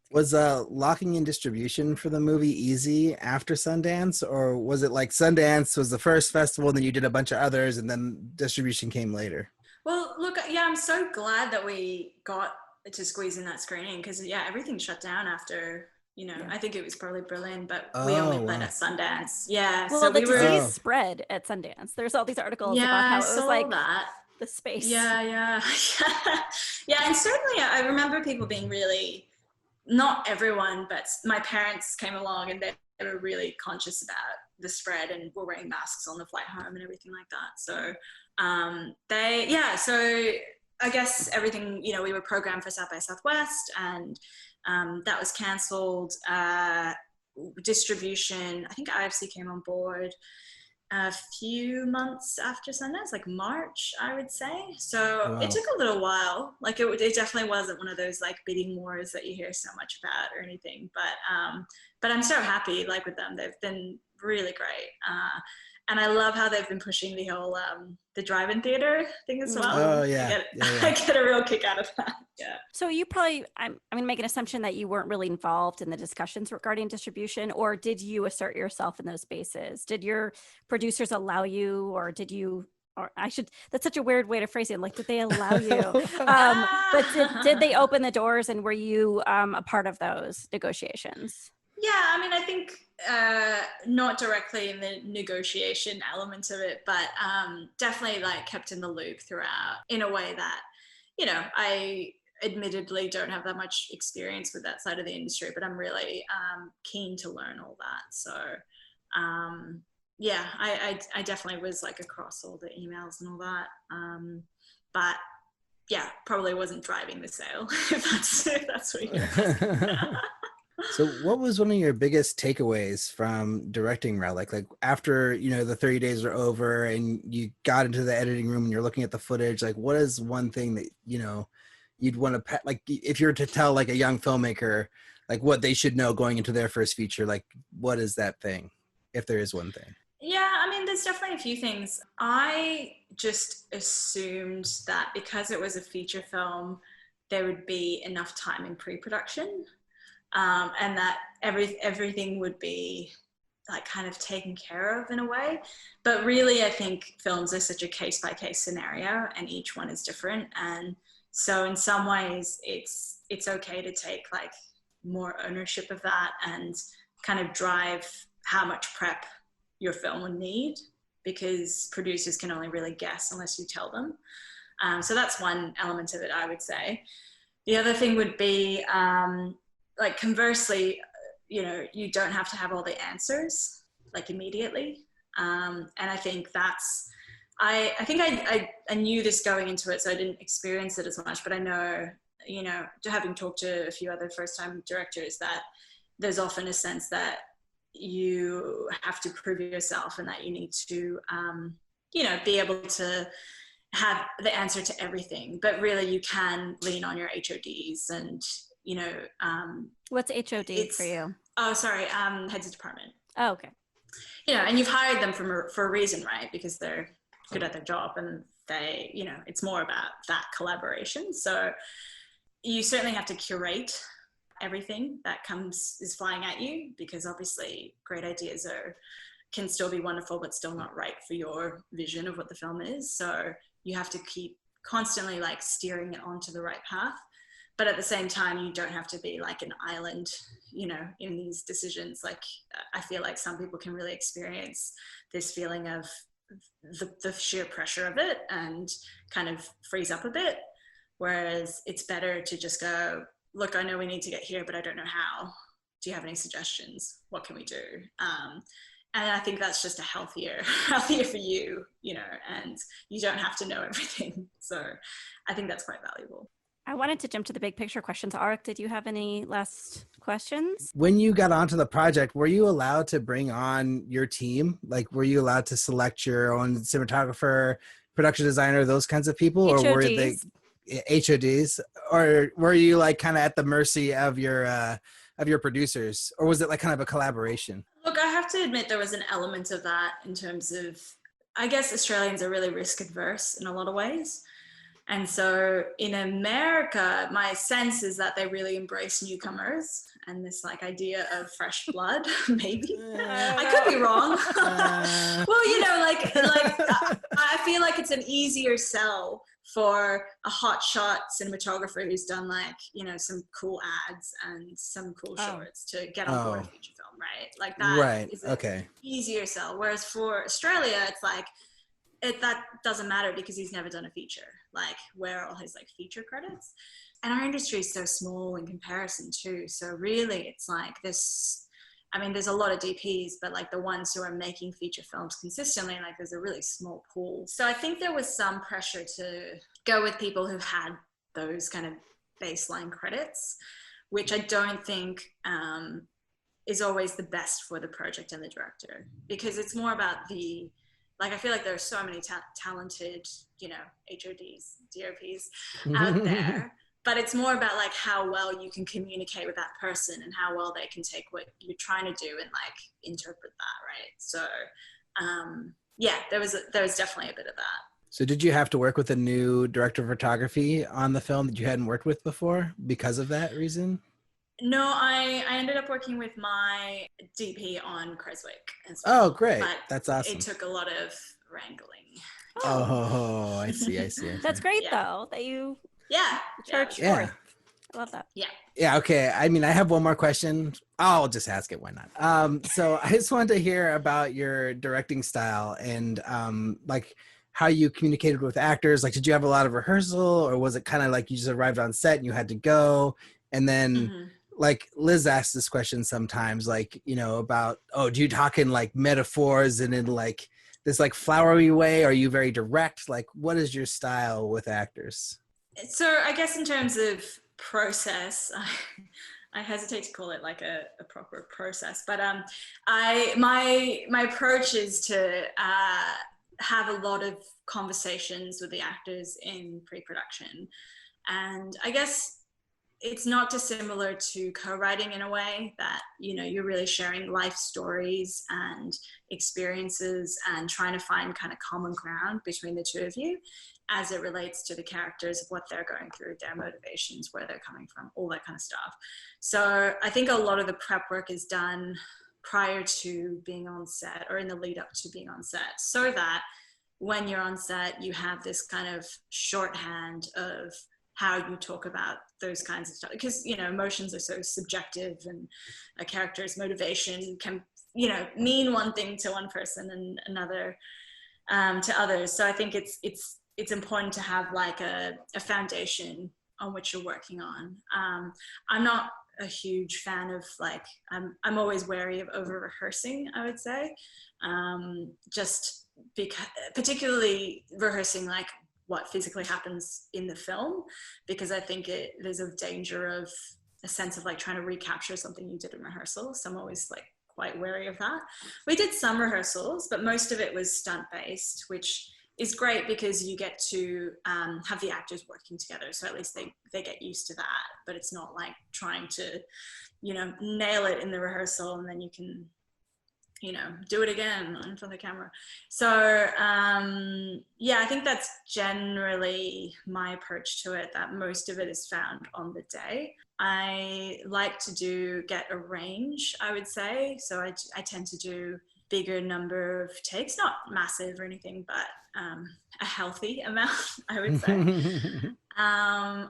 Was locking in distribution for the movie easy after Sundance, or was it like Sundance was the first festival and then you did a bunch of others and then distribution came later? Well, look, I'm so glad that we got to squeeze in that screening, because everything shut down after, I think it was probably Berlin, but we only played at Sundance. Yeah. Well, so the disease spread at Sundance. There's all these articles about how it was like the space. Yeah. Yeah, and certainly I remember people being really, not everyone, but my parents came along and they were really conscious about the spread and were wearing masks on the flight home and everything like that. So so I guess everything, we were programmed for South by Southwest, and that was cancelled. Distribution, I think IFC came on board a few months after Sundance, like March, I would say. So It took a little while. Like it definitely wasn't one of those like bidding wars that you hear so much about or anything. But I'm so happy like with them. They've been really great. And I love how they've been pushing the whole the drive-in theater thing as well. Oh yeah. I get a real kick out of that. Yeah. So you probably, I'm going to make an assumption that you weren't really involved in the discussions regarding distribution, or did you assert yourself in those spaces? Did your producers allow you, or did you? Or that's such a weird way to phrase it. Like, did they allow you? But did they open the doors, and were you a part of those negotiations? Yeah, I mean, I think not directly in the negotiation element of it, but definitely like kept in the loop throughout in a way that, I admittedly don't have that much experience with that side of the industry, but I'm really keen to learn all that. So I definitely was like across all the emails and all that. But yeah, probably wasn't driving the sale, if that's what you're So what was one of your biggest takeaways from directing Relic? Like after, the 30 days are over and you got into the editing room and you're looking at the footage, like what is one thing that, you'd want to, like if you were to tell like a young filmmaker, like what they should know going into their first feature, like what is that thing, if there is one thing? Yeah, I mean, there's definitely a few things. I just assumed that because it was a feature film, there would be enough time in pre-production. And that everything would be like kind of taken care of in a way. But really, I think films are such a case-by-case scenario, and each one is different. And so in some ways it's okay to take like more ownership of that and kind of drive how much prep your film would need, because producers can only really guess unless you tell them. So that's one element of it, I would say. The other thing would be, like conversely, you know, you don't have to have all the answers like immediately. And I think that's, I think I knew this going into it, so I didn't experience it as much, but I know, you know, having talked to a few other first-time directors, that there's often a sense that you have to prove yourself and that you need to, you know, be able to have the answer to everything, but really you can lean on your HODs and, you know. What's HOD for you? Oh, sorry, heads of department. Oh, okay. You know, and you've hired them for a reason, right? Because they're good at their job and they, you know, it's more about that collaboration. So you certainly have to curate everything that is flying at you, because obviously great ideas can still be wonderful, but still not right for your vision of what the film is. So you have to keep constantly like steering it onto the right path. But at the same time, you don't have to be like an island, you know, in these decisions. Like, I feel like some people can really experience this feeling of the sheer pressure of it and kind of freeze up a bit. Whereas it's better to just go, look, I know we need to get here, but I don't know how. Do you have any suggestions? What can we do? And I think that's just healthier for you, you know, and you don't have to know everything. So I think that's quite valuable. I wanted to jump to the big picture questions. Arik, did you have any last questions? When you got onto the project, were you allowed to bring on your team? Like, were you allowed to select your own cinematographer, production designer, those kinds of people? HODs. Or were they HODs? Or were you like kind of at the mercy of your producers? Or was it like kind of a collaboration? Look, I have to admit there was an element of that in terms of, I guess Australians are really risk adverse in a lot of ways. And so in America, my sense is that they really embrace newcomers and this like idea of fresh blood, maybe. I could be wrong. Well, you know, like I feel like it's an easier sell for a hotshot cinematographer who's done like, you know, some cool ads and some cool shorts to get on board a feature film, right? Like that is an easier sell. Whereas for Australia, it's like, that doesn't matter because he's never done a feature. Like, where are all his like feature credits? And our industry is so small in comparison too. So really it's like this, I mean, there's a lot of DPs, but like the ones who are making feature films consistently, like there's a really small pool. So I think there was some pressure to go with people who had those kind of baseline credits, which I don't think is always the best for the project and the director, because it's more about like, I feel like there are so many talented, you know, HODs, DOPs out there, but it's more about like how well you can communicate with that person and how well they can take what you're trying to do and like interpret that, right? So, yeah, there was definitely a bit of that. So did you have to work with a new director of photography on the film that you hadn't worked with before because of that reason? No, I ended up working with my DP on Creswick as well. Oh, great. But that's awesome. It took a lot of wrangling. Oh, I see. That's great though, that you charged for it. I love that. Yeah, okay. I mean, I have one more question. I'll just ask it, why not? So I just wanted to hear about your directing style and like how you communicated with actors. Like, did you have a lot of rehearsal, or was it kind of like you just arrived on set and you had to go? And then like Liz asks this question sometimes, like, you know, about, do you talk in like metaphors and in like this like flowery way? Are you very direct? Like, what is your style with actors? So I guess in terms of process, I hesitate to call it like a proper process, but my approach is to have a lot of conversations with the actors in pre-production. And I guess it's not dissimilar to co-writing in a way that, you know, you're really sharing life stories and experiences and trying to find kind of common ground between the two of you as it relates to the characters, of what they're going through, their motivations, where they're coming from, all that kind of stuff. So I think a lot of the prep work is done prior to being on set or in the lead up to being on set, so that when you're on set, you have this kind of shorthand of how you talk about those kinds of stuff. Because, you know, emotions are so subjective, and a character's motivation can, you know, mean one thing to one person and another to others. So I think it's important to have like a foundation on which you're working on. I'm not a huge fan of like, I'm always wary of over rehearsing, I would say. Just because, particularly rehearsing like what physically happens in the film, because I think there's a danger of a sense of like trying to recapture something you did in rehearsal. So I'm always like quite wary of that. We did some rehearsals, but most of it was stunt based, which is great because you get to have the actors working together. So at least they get used to that, but it's not like trying to, you know, nail it in the rehearsal and then you can, you know, do it again in front of the camera. So yeah, I think that's generally my approach to it, that most of it is found on the day. I like to get a range, I would say. So I tend to do bigger number of takes, not massive or anything, but a healthy amount, I would say. I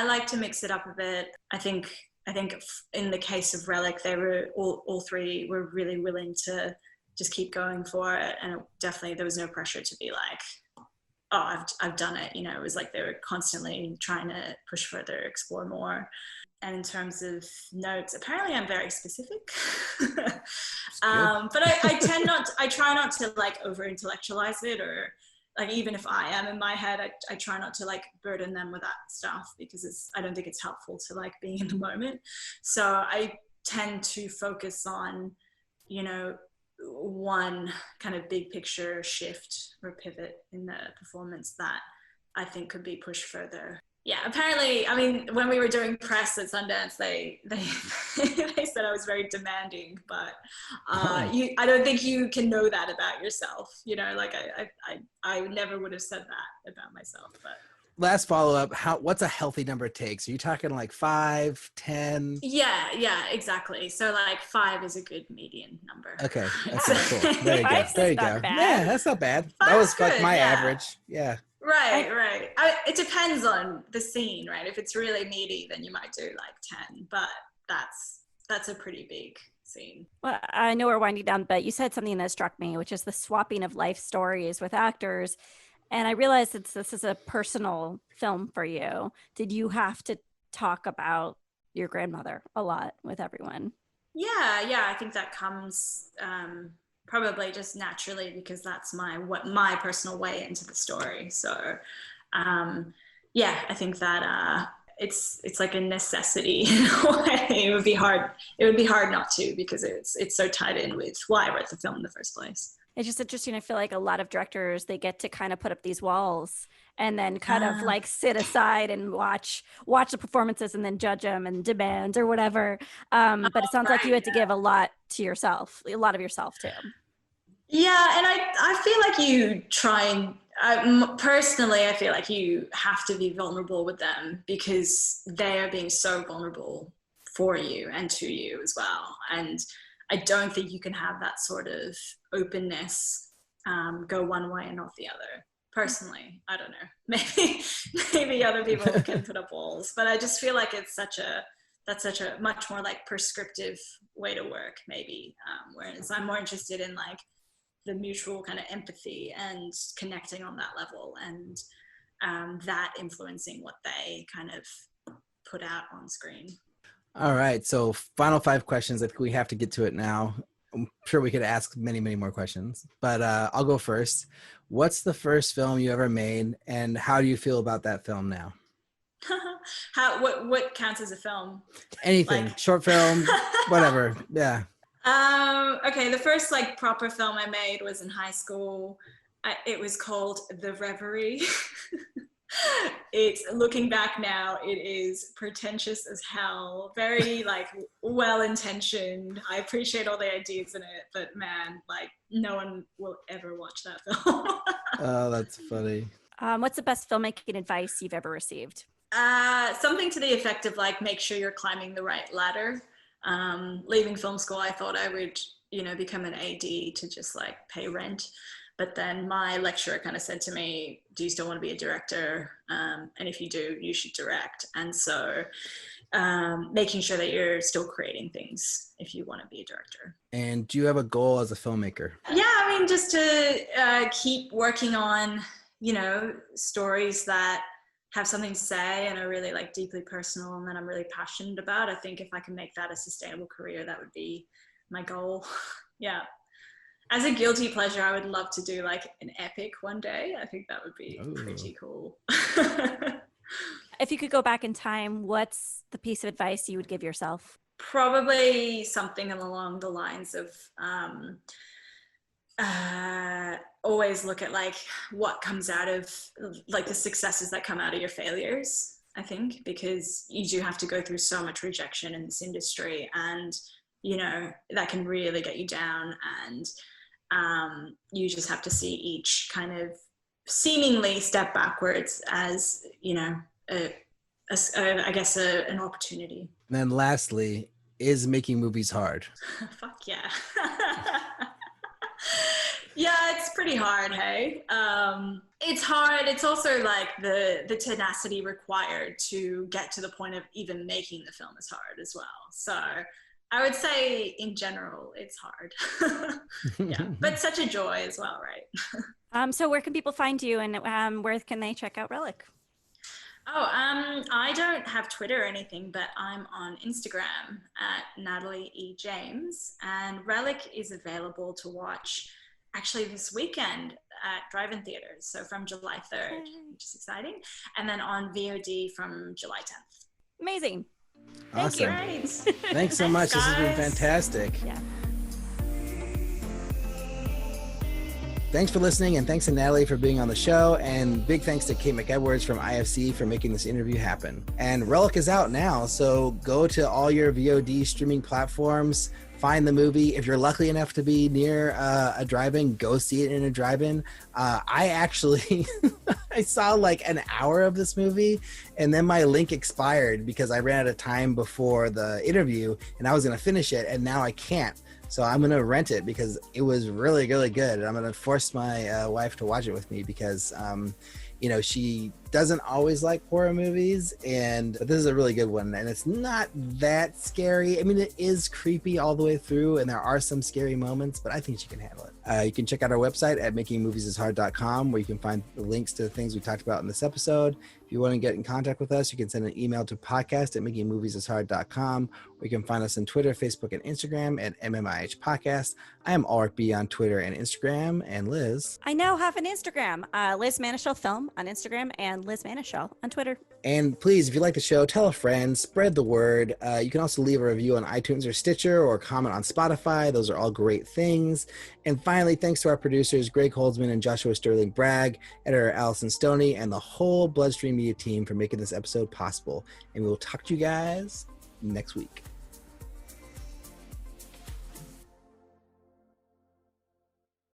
like to mix it up a bit. I think in the case of Relic, they were all three were really willing to just keep going for it, and definitely there was no pressure to be like, oh, I've done it. You know, it was like they were constantly trying to push further, explore more. And in terms of notes, apparently I'm very specific. But I try not to like over intellectualize it, or like, even if I am in my head, I try not to like burden them with that stuff, because I don't think it's helpful to like being in the moment. So I tend to focus on, you know, one kind of big picture shift or pivot in the performance that I think could be pushed further. Yeah, apparently, I mean, when we were doing press at Sundance, they said I was very demanding, but I don't think you can know that about yourself. You know, like I never would have said that about myself. But last follow-up, what's a healthy number of takes? Are you talking like 5, 10? Yeah, exactly. So like 5 is a good median number. Okay, that's cool. There you go. There you go. Yeah, that's not bad. That was like my average. Yeah. Right. It depends on the scene, right? If it's really meaty, then you might do like 10, but that's a pretty big scene. Well, I know we're winding down, but you said something that struck me, which is the swapping of life stories with actors. And I realized that this is a personal film for you. Did you have to talk about your grandmother a lot with everyone? Yeah, I think that comes probably just naturally, because that's my personal way into the story. So yeah, I think that it's like a necessity in a way. It would be hard not to, because it's so tied in with why I wrote the film in the first place. It's just interesting. I feel like a lot of directors, they get to kind of put up these walls and then kind of like sit aside and watch the performances and then judge them and demand or whatever. But it sounds like you had to give a lot to yourself, a lot of yourself too. Yeah, and I feel like you try and, personally, I feel like you have to be vulnerable with them, because they are being so vulnerable for you and to you as well. And I don't think you can have that sort of openness go one way and not the other. Personally, I don't know. Maybe other people can put up walls, but I just feel like that's such a much more like prescriptive way to work, maybe. Whereas I'm more interested in like the mutual kind of empathy and connecting on that level, and that influencing what they kind of put out on screen. All right, so final 5 questions. I think we have to get to it now. I'm sure we could ask many, many more questions, but I'll go first. What's the first film you ever made, and how do you feel about that film now? What counts as a film? Anything, like... short film, whatever. Yeah. Okay, the first like proper film I made was in high school. It was called The Reverie. It's, looking back now, it is pretentious as hell, very like well-intentioned. I appreciate all the ideas in it, but man, like no one will ever watch that film. Oh, that's funny. What's the best filmmaking advice you've ever received? Something to the effect of like, make sure you're climbing the right ladder. Leaving film school, I thought I would, become an AD to just like pay rent. But then my lecturer kind of said to me, do you still want to be a director? And if you do, you should direct. And so making sure that you're still creating things if you want to be a director. And do you have a goal as a filmmaker? Yeah, I mean, just to keep working on, stories that have something to say and are really like deeply personal and that I'm really passionate about. I think if I can make that a sustainable career, that would be my goal. Yeah. As a guilty pleasure, I would love to do like an epic one day. I think that would be pretty cool. If you could go back in time, what's the piece of advice you would give yourself? Probably something along the lines of always look at like what comes out of like the successes that come out of your failures, I think, because you do have to go through so much rejection in this industry, and that can really get you down, and you just have to see each kind of seemingly step backwards as I guess an opportunity. And then lastly, is making movies hard? Fuck yeah. Yeah, it's pretty hard, hey? It's hard. It's also like the tenacity required to get to the point of even making the film is hard as well. So I would say in general, it's hard. Yeah, but such a joy as well, right? So where can people find you, and where can they check out Relic? I don't have Twitter or anything, but I'm on Instagram at Natalie E. James, and Relic is available to watch actually this weekend at drive-in theaters. So from July 3rd, which is exciting. And then on VOD from July 10th. Amazing. Awesome. Thank you. Thanks so much. This has been fantastic. Yeah. Thanks for listening, and thanks to Natalie for being on the show, and big thanks to Kate McEdwards from IFC for making this interview happen. And Relic is out now, so go to all your VOD streaming platforms, find the movie. If you're lucky enough to be near a drive-in, go see it in a drive-in. I actually, I saw like an hour of this movie, and then my link expired because I ran out of time before the interview, and I was going to finish it, and now I can't. So I'm going to rent it because it was really, really good. And I'm going to force my wife to watch it with me because, she doesn't always like horror movies. But this is a really good one. And it's not that scary. I mean, it is creepy all the way through, and there are some scary moments, but I think she can handle it. You can check out our website at makingmoviesishard.com, where you can find the links to the things we talked about in this episode. If you want to get in contact with us, you can send an email to podcast@makingmoviesishard.com, or you can find us on Twitter, Facebook, and Instagram at MMIH Podcast. I am RB on Twitter and Instagram, and Liz. I now have an Instagram, Liz Manischel Film on Instagram, and Liz Manischel on Twitter. And please, if you like the show, tell a friend, spread the word. You can also leave a review on iTunes or Stitcher, or comment on Spotify. Those are all great things. And finally, thanks to our producers, Greg Holdsman and Joshua Sterling Bragg, editor Allison Stoney, and the whole Bloodstream Media team for making this episode possible. And we will talk to you guys next week.